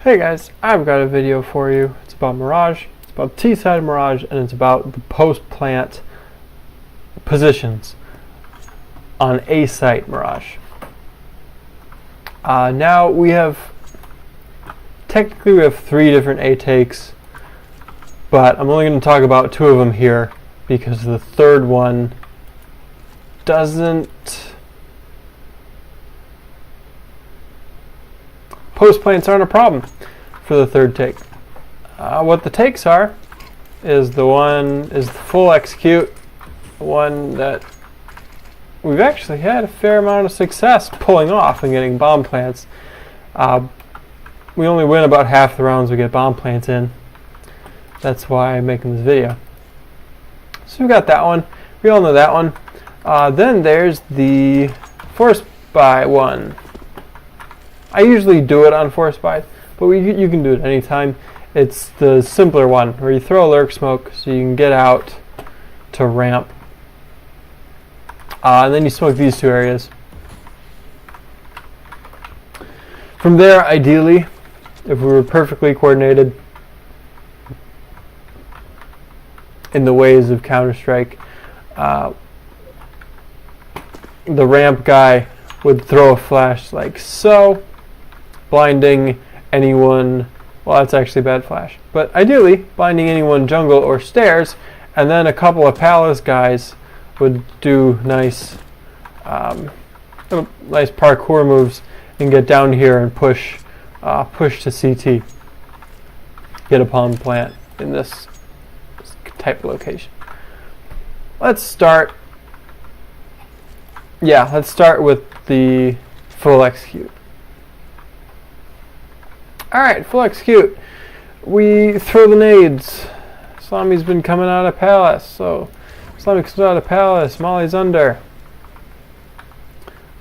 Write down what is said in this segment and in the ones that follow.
Hey guys, I've got a video for you. It's about Mirage, it's about T-side Mirage, and it's about the post-plant positions on A-site Mirage. Now we have three different A takes, but I'm only going to talk about two of them here because the third one doesn't. Post-plants aren't a problem for the third take. What the takes are is the full execute, the one that we've actually had a fair amount of success pulling off and getting bomb plants. We only win about half the rounds we get bomb plants in. That's why I'm making this video. So we've got that one. We all know that one. Then there's the force buy one. I usually do it on force buy, but you can do it anytime. It's the simpler one where you throw a lurk smoke so you can get out to ramp. And then you smoke these two areas. From there, ideally, if we were perfectly coordinated in the ways of Counter-Strike, the ramp guy would throw a flash like so, blinding anyone. Well, that's actually a bad flash, but ideally blinding anyone jungle or stairs, and then a couple of palace guys would do nice parkour moves and get down here and push to CT, get a palm plant in this type of location. Let's start with the full execute. Alright, full execute. We throw the nades. Slami's been coming out of palace, so Slami comes out of palace, Molly's under.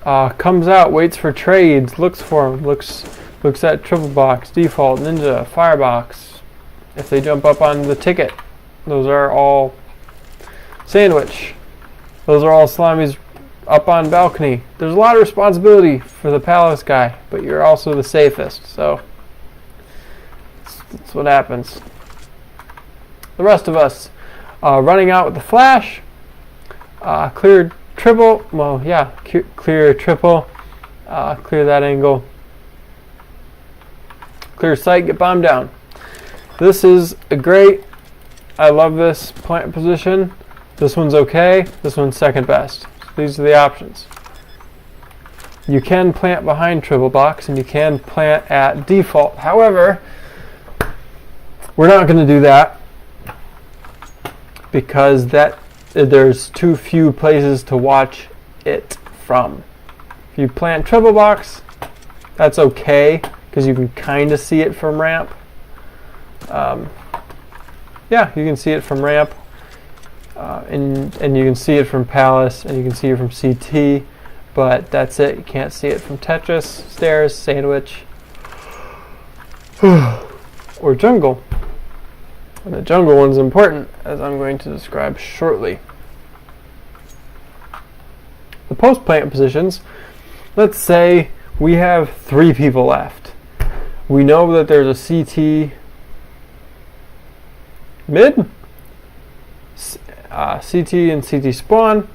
Comes out, waits for trades, looks for him, looks at triple box, default, ninja, firebox. If they jump up on the ticket, those are all sandwich. Those are all Slami's up on balcony. There's a lot of responsibility for the palace guy, but you're also the safest, so that's what happens. The rest of us running out with the flash, clear triple, clear triple, clear that angle, clear sight, get bombed down. This is a great, I love this plant position. This one's okay, this one's second best. These are the options. You can plant behind triple box and you can plant at default. However, we're not going to do that because there's too few places to watch it from. If you plant triple box, that's okay because you can kind of see it from ramp. You can see it from ramp. And you can see it from Palace, and you can see it from CT, but that's it. You can't see it from Tetris, stairs, sandwich, or jungle. And the jungle one's important, as I'm going to describe shortly. The post-plant positions, let's say we have 3 people left. We know that there's a CT mid, CT and CT spawn,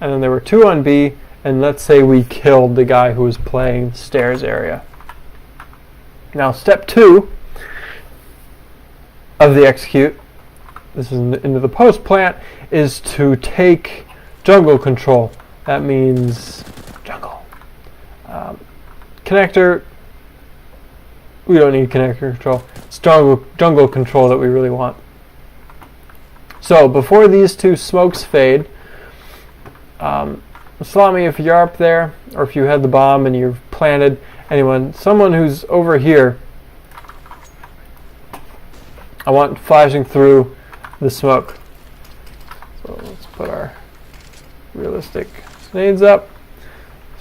and then there were 2 on B, and let's say we killed the guy who was playing the stairs area. Now step 2 of the execute, this is into the post plant, is to take jungle control. That means jungle. Connector, we don't need connector control. It's jungle control that we really want. So before these 2 smokes fade, Slami, if you're up there, or if you had the bomb and you've planted someone who's over here, I want flashing through the smoke. So let's put our realistic nades up.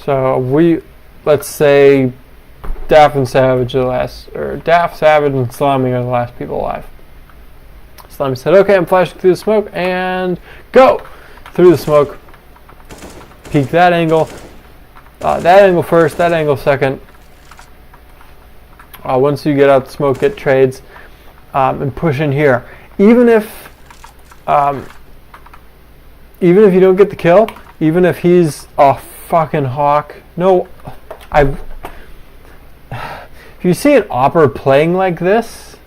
So let's say Daff and Savage are the last, or Daff, Savage, and Slami are the last people alive. Slami said, okay, I'm flashing through the smoke, and go! Through the smoke. Peek that angle first, that angle second. Once you get out the smoke, get trades, and push in here. Even if you don't get the kill, even if he's a fucking hawk, if you see an opper playing like this,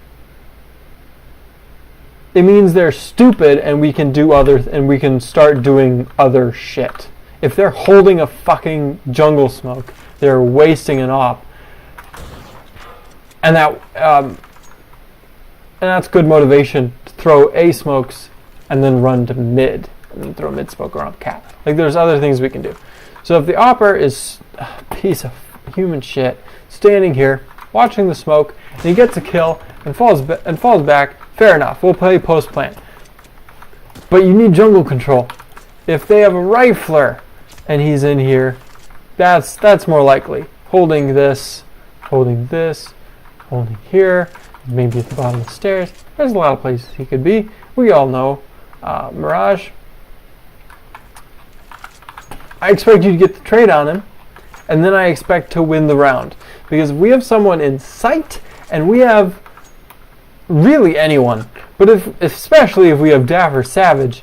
it means they're stupid, and we can start doing other shit. If they're holding a fucking jungle smoke, they're wasting an op, and that's good motivation to throw A smokes and then run to mid, and then throw mid smoke around cap. Like, there's other things we can do. So if the opper is a piece of human shit, standing here watching the smoke, and he gets a kill and falls back, fair enough. We'll play post-plant. But you need jungle control. If they have a rifler and he's in here, that's more likely. Holding this, holding here, maybe at the bottom of the stairs. There's a lot of places he could be. We all know Mirage. I expect you to get the trade on him, and then I expect to win the round. Because if we have someone in sight, and we have really anyone, but especially if we have Dapper Savage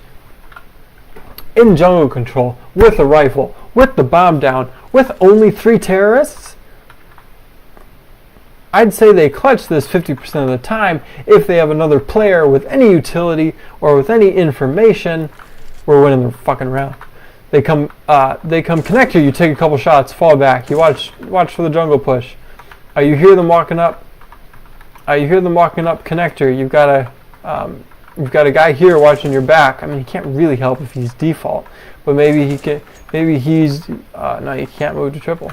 in jungle control, with a rifle, with the bomb down, with only 3 terrorists, I'd say they clutch this 50% of the time. If they have another player with any utility or with any information, we're winning the fucking round. They come connector, you take a couple shots, fall back, you watch for the jungle push. You hear them walking up. Connector. You've got a guy here watching your back. I mean, he can't really help if he's default, but maybe he can. Maybe he's no, you can't move to triple.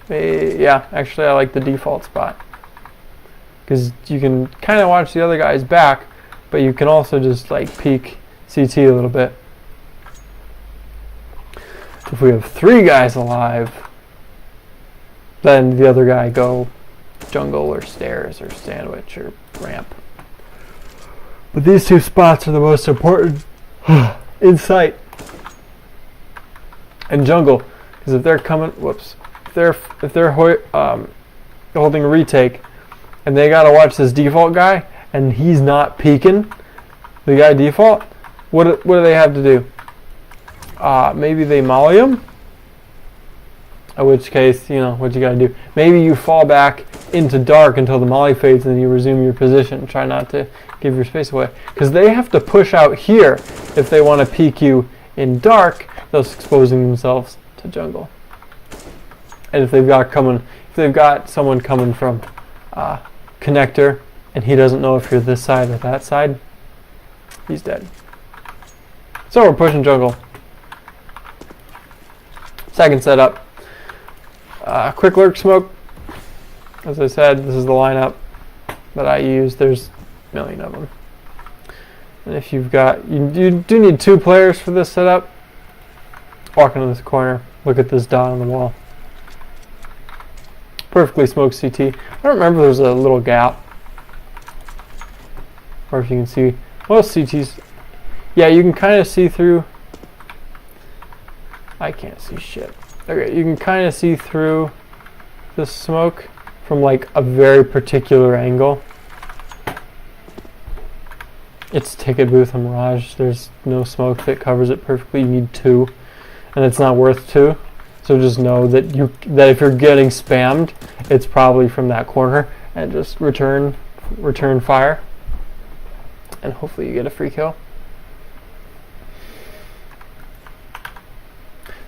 Yeah, actually, I like the default spot because you can kind of watch the other guy's back, but you can also just like peek CT a little bit. If we have 3 guys alive, then the other guy go jungle or stairs or sandwich or ramp. But these 2 spots are the most important in sight and jungle, because if they're coming, if they're holding a retake and they gotta watch this default guy and he's not peeking the guy default, what do they have to do? Maybe they molly him, in which case, what you gotta do. Maybe you fall back into dark until the molly fades and then you resume your position. Try not to give your space away, because they have to push out here if they want to peek you in dark, thus exposing themselves to jungle. And if they've got someone coming from connector and he doesn't know if you're this side or that side, he's dead. So we're pushing jungle. Second setup. Quick lurk smoke. As I said, this is the lineup that I use. There's a million of them. And if you do need 2 players for this setup. Walk into this corner. Look at this dot on the wall. Perfectly smoked CT. I don't remember if there's a little gap. Or if you can see. Most CTs. Yeah, you can kind of see through. I can't see shit. Okay, you can kind of see through the smoke from like a very particular angle. It's ticket booth and Mirage. There's no smoke that covers it perfectly. You need 2, and it's not worth 2. So just know that if you're getting spammed, it's probably from that corner, and just return fire, and hopefully you get a free kill.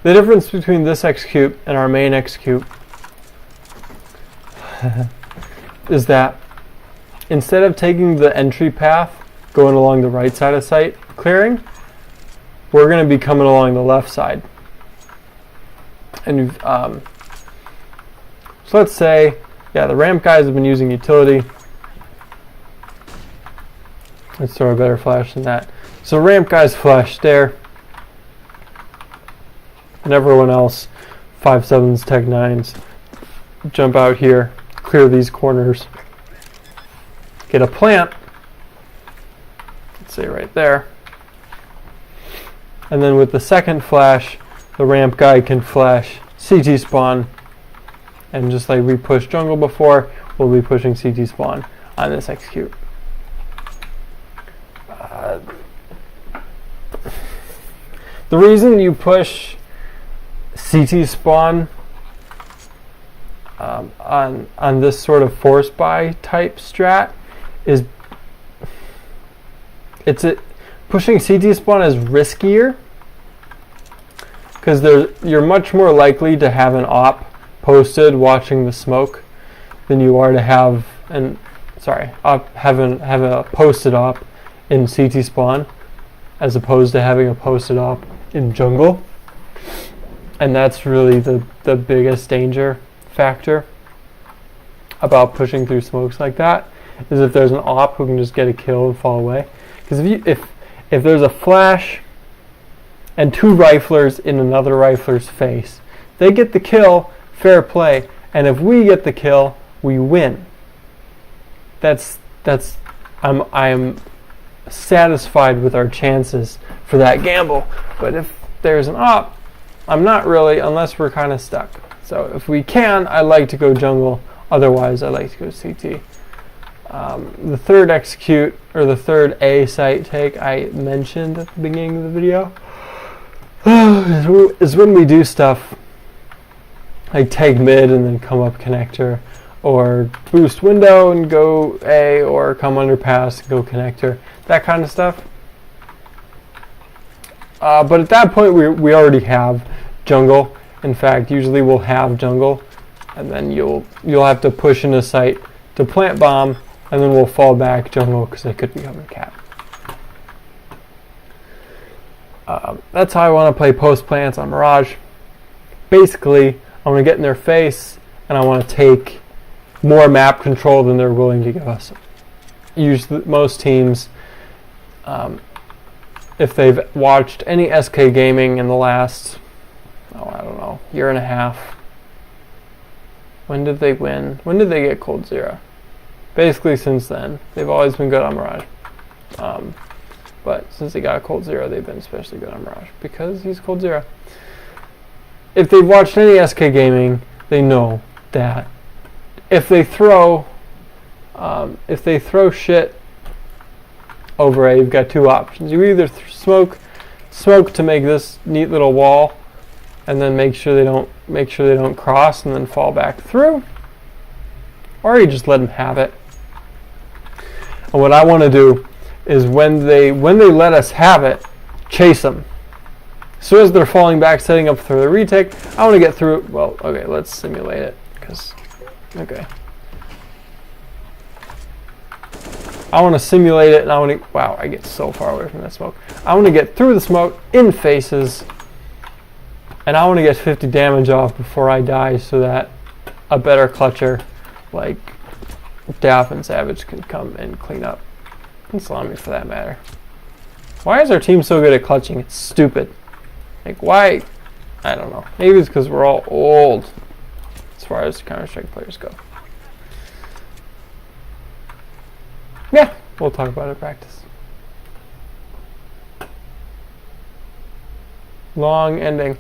The difference between this execute and our main execute is that instead of taking the entry path going along the right side of site clearing, we're going to be coming along the left side. And so let's say, the ramp guys have been using utility. Let's throw a better flash than that. So ramp guys flash there. And everyone else, 5.7s, Tech 9s, jump out here, clear these corners, get a plant, let's say right there, and then with the second flash, the ramp guy can flash CT spawn And just like we pushed jungle before, we'll be pushing CT spawn on this execute. The reason you push CT spawn on this sort of force buy type strat is pushing CT spawn is riskier because you're much more likely to have an op posted watching the smoke than you are to have have a posted op in CT spawn as opposed to having a posted op in jungle. And that's really the biggest danger factor about pushing through smokes like that, is if there's an op who can just get a kill and fall away. Because if there's a flash and two riflers in another rifler's face, they get the kill, fair play, and if we get the kill, we win. I'm satisfied with our chances for that gamble. But if there's an op, I'm not really, unless we're kind of stuck. So if we can, I like to go jungle. Otherwise, I like to go CT. The third execute, or the third A site take I mentioned at the beginning of the video is when we do stuff like take mid and then come up connector, or boost window and go A, or come underpass and go connector, that kind of stuff. But at that point, we already have jungle. In fact, usually we'll have jungle, and then you'll have to push in a site to plant bomb, and then we'll fall back jungle because they could become a cap. That's how I want to play post plants on Mirage. Basically, I want to get in their face, and I want to take more map control than they're willing to give us. Usually, most teams, if they've watched any SK gaming in the last, I don't know, year and a half. When did they win? When did they get cold zero? Basically since then. They've always been good on Mirage. But since they got cold zero, they've been especially good on Mirage because he's cold zero. If they've watched any SK gaming, they know that if they throw shit over A, you've got two options. You either smoke to make this neat little wall, and then make sure they don't cross and then fall back through, or you just let them have it. And what I want to do is when they let us have it, chase them. So as they're falling back, setting up for the retake, I want to get through. Well, okay, let's simulate it, I want to simulate it, and I want to. Wow, I get so far away from that smoke. I want to get through the smoke in faces. And I want to get 50 damage off before I die so that a better clutcher like Daff and Savage can come and clean up. And Salami for that matter. Why is our team so good at clutching? It's stupid. Like, why? I don't know. Maybe it's because we're all old as far as Counter-Strike players go. Yeah, we'll talk about it in practice. Long ending.